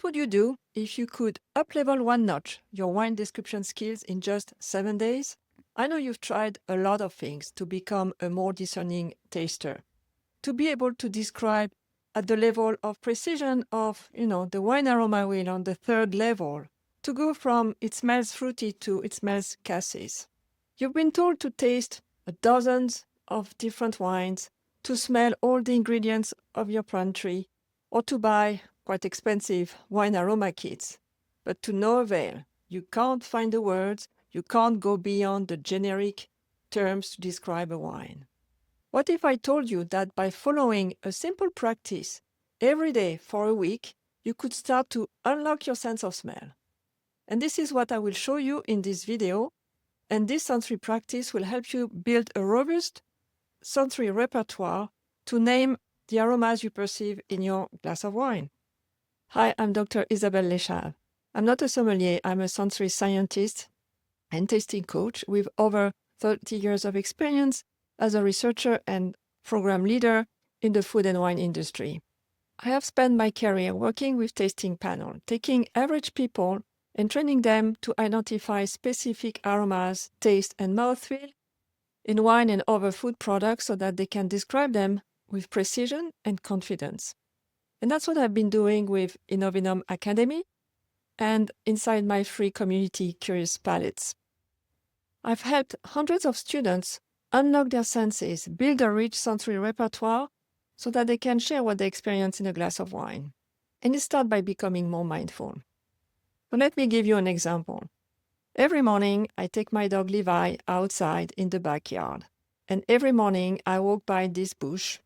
What would you do if you could up-level one notch your wine description skills in just 7 days? I know you've tried a lot of things to become a more discerning taster, to be able to describe at the level of precision of, the wine aroma wheel on the 3rd level, to go from it smells fruity to it smells cassis. You've been told to taste dozens of different wines, to smell all the ingredients of your pantry, or to buy quite expensive wine aroma kits. But to no avail. You can't find the words, you can't go beyond the generic terms to describe a wine. What if I told you that by following a simple practice every day for a week, you could start to unlock your sense of smell? And this is what I will show you in this video. And this sensory practice will help you build a robust sensory repertoire to name the aromas you perceive in your glass of wine. Hi, I'm Dr. Isabelle Lesschaeve. I'm not a sommelier, I'm a sensory scientist and tasting coach with over 30 years of experience as a researcher and program leader in the food and wine industry. I have spent my career working with tasting panels, taking average people and training them to identify specific aromas, taste, and mouthfeel in wine and other food products so that they can describe them with precision and confidence. And that's what I've been doing with InnoVinum Academy and inside my free community, Curious Palates. I've helped hundreds of students unlock their senses, build a rich sensory repertoire so that they can share what they experience in a glass of wine. And it starts by becoming more mindful. So let me give you an example. Every morning, I take my dog Levi outside in the backyard. And every morning, I walk by this bush.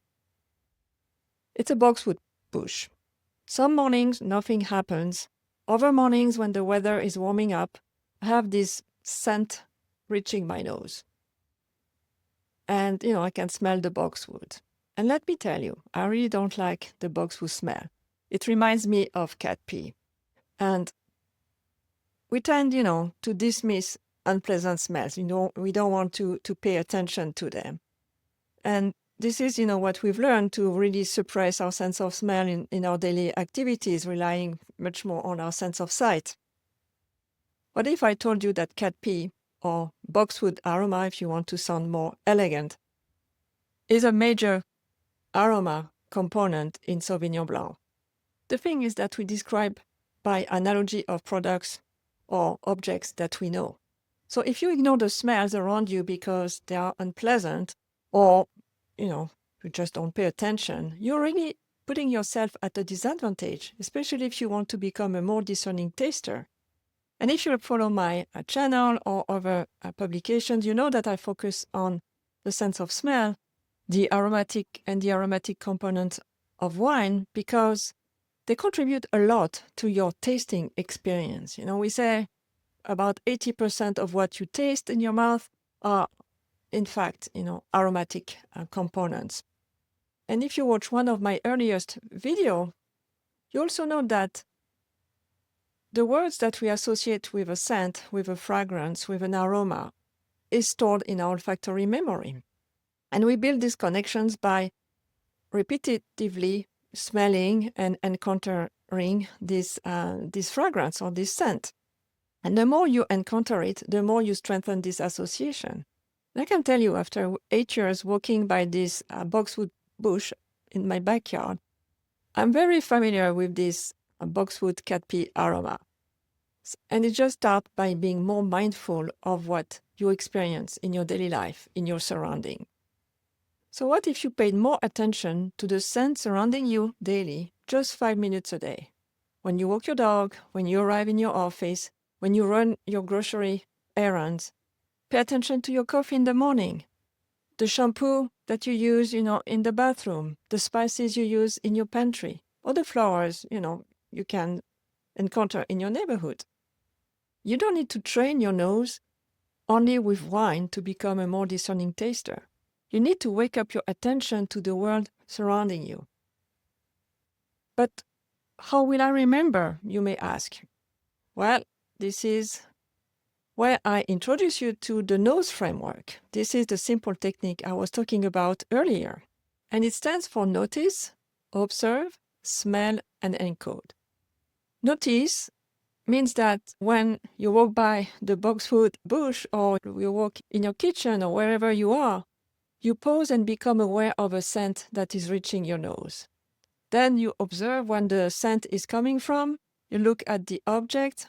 It's a boxwood bush. Some mornings, nothing happens. Other mornings, when the weather is warming up, I have this scent reaching my nose. And, I can smell the boxwood. And let me tell you, I really don't like the boxwood smell. It reminds me of cat pee. And we tend, to dismiss unpleasant smells. We don't want to pay attention to them. And this is, what we've learned to really suppress our sense of smell in our daily activities, relying much more on our sense of sight. What if I told you that cat pee, or boxwood aroma, if you want to sound more elegant, is a major aroma component in Sauvignon Blanc? The thing is that we describe by analogy of products or objects that we know. So if you ignore the smells around you because they are unpleasant, or you just don't pay attention, you're really putting yourself at a disadvantage, especially if you want to become a more discerning taster. And if you follow my channel or other publications, you know that I focus on the sense of smell, the aromatic component of wine, because they contribute a lot to your tasting experience. We say about 80% of what you taste in your mouth are in fact, aromatic components. And if you watch one of my earliest videos, you also know that the words that we associate with a scent, with a fragrance, with an aroma, is stored in our olfactory memory. And we build these connections by repetitively smelling and encountering this fragrance or this scent. And the more you encounter it, the more you strengthen this association. I can tell you, after 8 years walking by this boxwood bush in my backyard, I'm very familiar with this boxwood cat pee aroma. And it just starts by being more mindful of what you experience in your daily life, in your surrounding. So what if you paid more attention to the scent surrounding you daily, just 5 minutes a day? When you walk your dog, when you arrive in your office, when you run your grocery errands, pay attention to your coffee in the morning, the shampoo that you use, in the bathroom, the spices you use in your pantry, or the flowers, you can encounter in your neighborhood. You don't need to train your nose only with wine to become a more discerning taster. You need to wake up your attention to the world surrounding you. But how will I remember, you may ask? Well, this is where I introduce you to the N.O.S.E framework. This is the simple technique I was talking about earlier. And it stands for notice, observe, smell, and encode. Notice means that when you walk by the boxwood bush or you walk in your kitchen or wherever you are, you pause and become aware of a scent that is reaching your nose. Then you observe when the scent is coming from, you look at the object,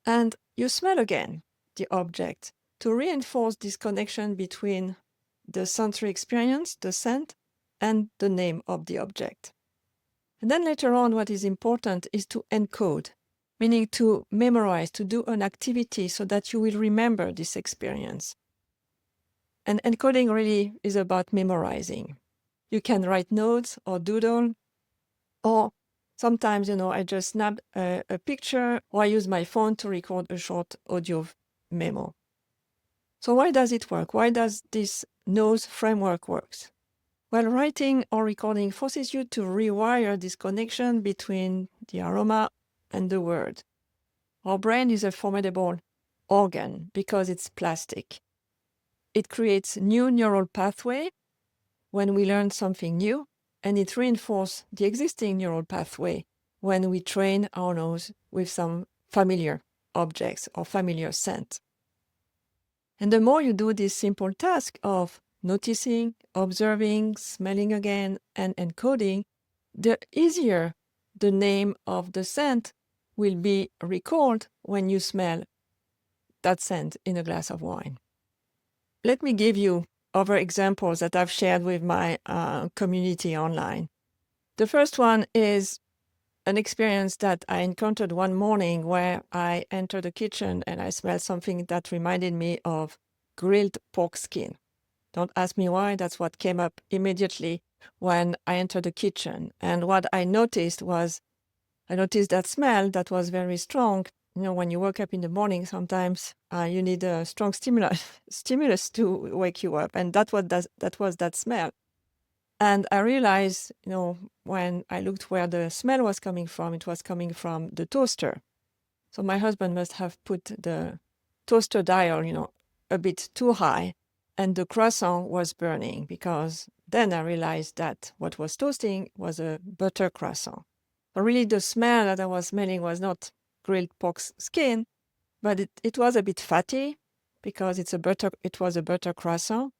and you smell again the object to reinforce this connection between the sensory experience, the scent, and the name of the object. And then later on, what is important is to encode, meaning to memorize, to do an activity so that you will remember this experience. And encoding really is about memorizing. You can write notes or doodle, or sometimes, I just snap a picture, or I use my phone to record a short audio memo. So why does it work? Why does this N.O.S.E framework work? Well, writing or recording forces you to rewire this connection between the aroma and the word. Our brain is a formidable organ because it's plastic. It creates new neural pathway when we learn something new, and it reinforces the existing neural pathway when we train our nose with some familiar objects or familiar scent. And the more you do this simple task of noticing, observing, smelling again, and encoding, the easier the name of the scent will be recalled when you smell that scent in a glass of wine. Let me give you other examples that I've shared with my community online. The first one is an experience that I encountered one morning where I entered the kitchen and I smelled something that reminded me of grilled pork skin. Don't ask me why, that's what came up immediately when I entered the kitchen. And what I noticed that smell that was very strong. When you wake up in the morning, sometimes you need a strong stimulus to wake you up. And that was that smell. And I realized, when I looked where the smell was coming from, it was coming from the toaster. So my husband must have put the toaster dial, a bit too high, and the croissant was burning, because then I realized that what was toasting was a butter croissant. So really the smell that I was smelling was not grilled pork skin, but it was a bit fatty because it was a butter croissant.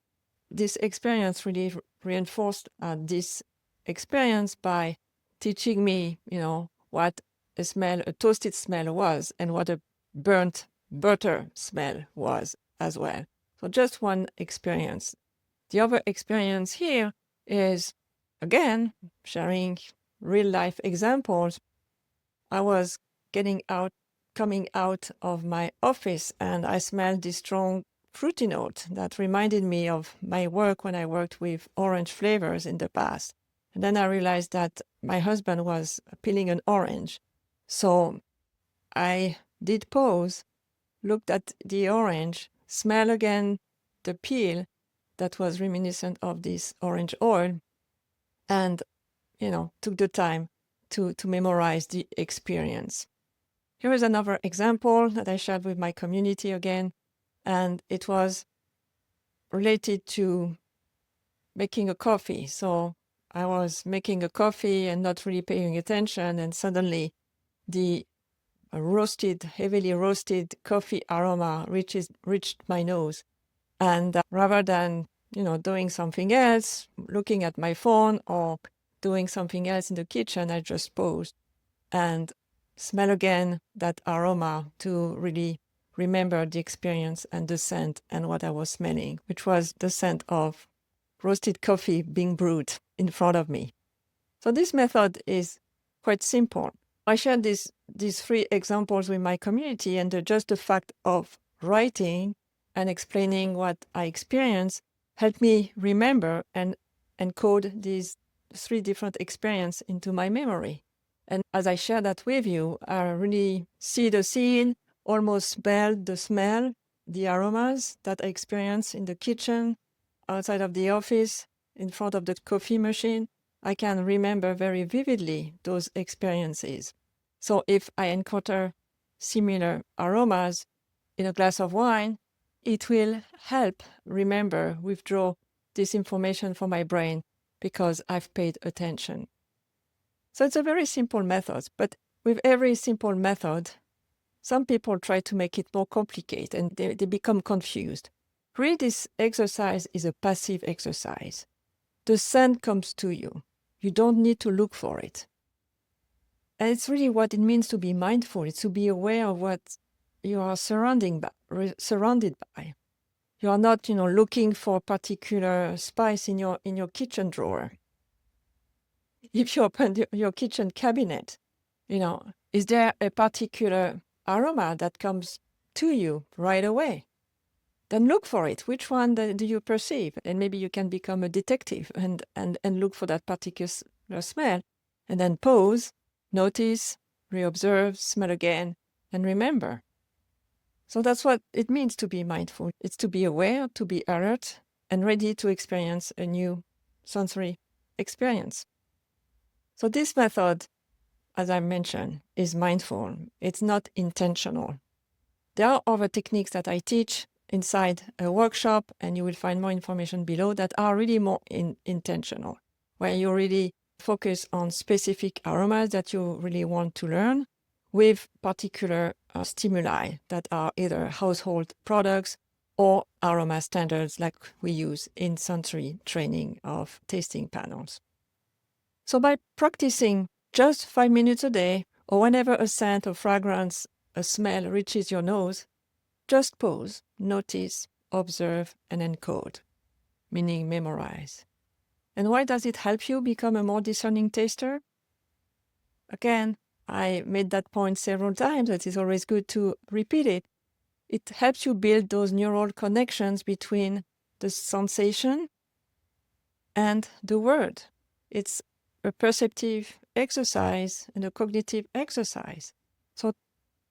This experience really reinforced this experience by teaching me, what a toasted smell was and what a burnt butter smell was as well. So just one experience. The other experience here is, again, sharing real life examples. I was coming out of my office, and I smelled this strong fruity note that reminded me of my work when I worked with orange flavors in the past. And then I realized that my husband was peeling an orange. So I did pause, looked at the orange, smell again the peel that was reminiscent of this orange oil, and, took the time to memorize the experience. Here is another example that I shared with my community again, and it was related to making a coffee. So I was making a coffee and not really paying attention, and suddenly the heavily roasted coffee aroma reached my nose. And rather than, doing something else, looking at my phone or doing something else in the kitchen, I just paused and smell again that aroma to really remember the experience and the scent and what I was smelling, which was the scent of roasted coffee being brewed in front of me. So this method is quite simple. I shared these 3 examples with my community, and just the fact of writing and explaining what I experienced helped me remember and encode these 3 different experiences into my memory. And as I share that with you, I really see the scene, almost smell the smell, the aromas that I experience in the kitchen, outside of the office, in front of the coffee machine. I can remember very vividly those experiences. So if I encounter similar aromas in a glass of wine, it will help withdraw this information from my brain because I've paid attention. So it's a very simple method, but with every simple method, some people try to make it more complicated and they become confused. Really, this exercise is a passive exercise. The scent comes to you. You don't need to look for it. And it's really what it means to be mindful. It's to be aware of what you are surrounded by. You are not, looking for a particular spice in your kitchen drawer. If you open your kitchen cabinet, is there a particular aroma that comes to you right away? Then look for it. Which one do you perceive? And maybe you can become a detective and look for that particular smell. And then pause, notice, reobserve, smell again, and remember. So that's what it means to be mindful. It's to be aware, to be alert, and ready to experience a new sensory experience. So this method, as I mentioned, is mindful. It's not intentional. There are other techniques that I teach inside a workshop, and you will find more information below, that are really more intentional, where you really focus on specific aromas that you really want to learn with particular stimuli that are either household products or aroma standards like we use in sensory training of tasting panels. So by practicing just 5 minutes a day, or whenever a scent or fragrance, a smell reaches your nose, just pause, notice, observe, and encode, meaning memorize. And why does it help you become a more discerning taster? Again, I made that point several times. It is always good to repeat it. It helps you build those neural connections between the sensation and the word. It's a perceptive exercise and a cognitive exercise. So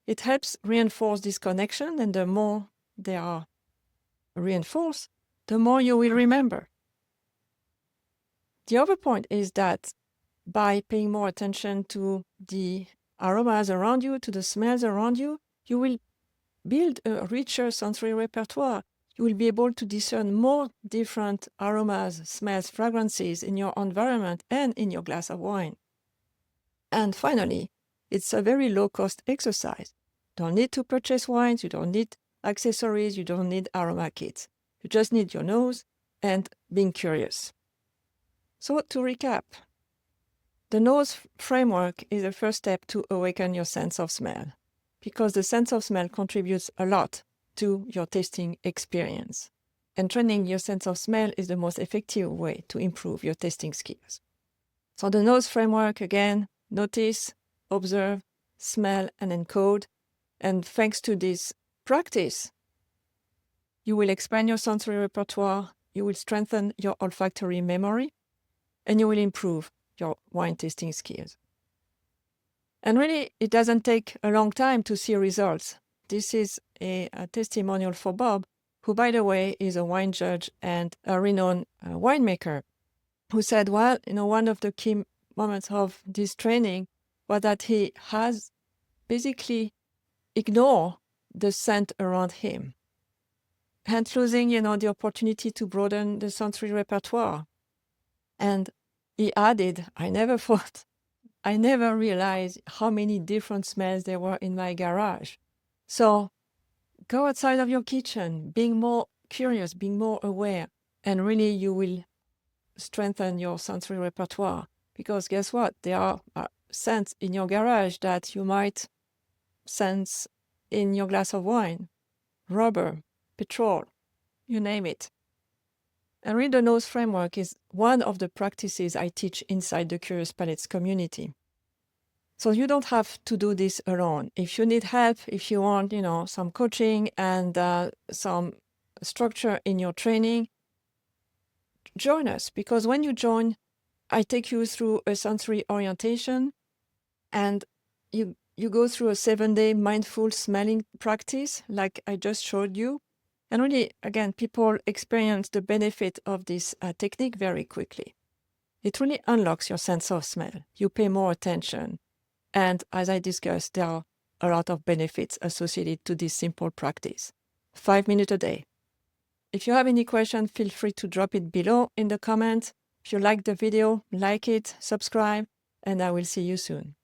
it helps reinforce this connection, and the more they are reinforced, the more you will remember. The other point is that by paying more attention to the aromas around you, to the smells around you, you will build a richer sensory repertoire. You will be able to discern more different aromas, smells, fragrances in your environment and in your glass of wine. And finally, it's a very low-cost exercise. You don't need to purchase wines, you don't need accessories, you don't need aroma kits. You just need your nose and being curious. So to recap, the N.O.S.E framework is the first step to awaken your sense of smell, because the sense of smell contributes a lot to your tasting experience. And training your sense of smell is the most effective way to improve your tasting skills. So the N.O.S.E framework, again, notice, observe, smell, and encode. And thanks to this practice, you will expand your sensory repertoire, you will strengthen your olfactory memory, and you will improve your wine tasting skills. And really, it doesn't take a long time to see results. This is a testimonial for Bob, who, by the way, is a wine judge and a renowned winemaker, who said, well, one of the key moments of this training was that he has basically ignored the scent around him, and losing, the opportunity to broaden the sensory repertoire. And he added, I never realized how many different smells there were in my garage. So go outside of your kitchen, being more curious, being more aware, and really you will strengthen your sensory repertoire. Because guess what? There are scents in your garage that you might sense in your glass of wine, rubber, petrol, you name it. And really, the N.O.S.E framework is one of the practices I teach inside the Curious Palates community. So you don't have to do this alone. If you need help, if you want, some coaching and some structure in your training, join us. Because when you join, I take you through a sensory orientation, and you go through a 7-day mindful smelling practice, like I just showed you. And really, again, people experience the benefit of this technique very quickly. It really unlocks your sense of smell. You pay more attention. And as I discussed, there are a lot of benefits associated to this simple practice. 5 minutes a day. If you have any questions, feel free to drop it below in the comments. If you like the video, like it, subscribe, and I will see you soon.